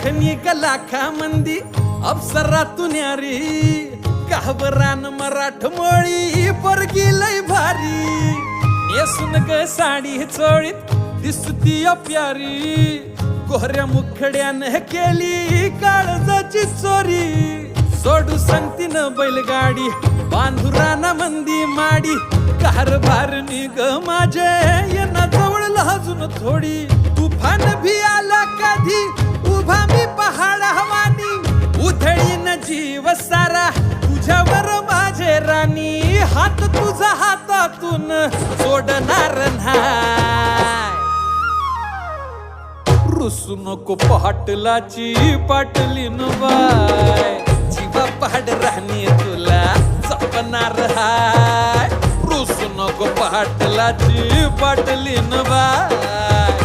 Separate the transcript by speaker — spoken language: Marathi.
Speaker 1: देखणी लाखा मंदी अप्सरातून यारी काहबरान मराठमोळी पोरगी लय भारी नेसून ग साडी चोळीत दिसती प्यारी कोहऱ्या मुखड्यानं केली काळजाची चोरी सोडू सांगतीन बैलगाडी बांधुराना मंदी माडी कारभारणी ग माझे यांना जवळ लाजून थोडी तुफान भी आला कधी उभा मी पहाड हवानी उधळीन जीव सारा तुझ्यावर माझे राणी हात तुझा हातातून सोडणार नाही रुसू नको पाटलाची पाटलीन बाय जीवा पहाड राणी तुला जपणार हाय रुसू नको पाटलाची पाटलीन बाय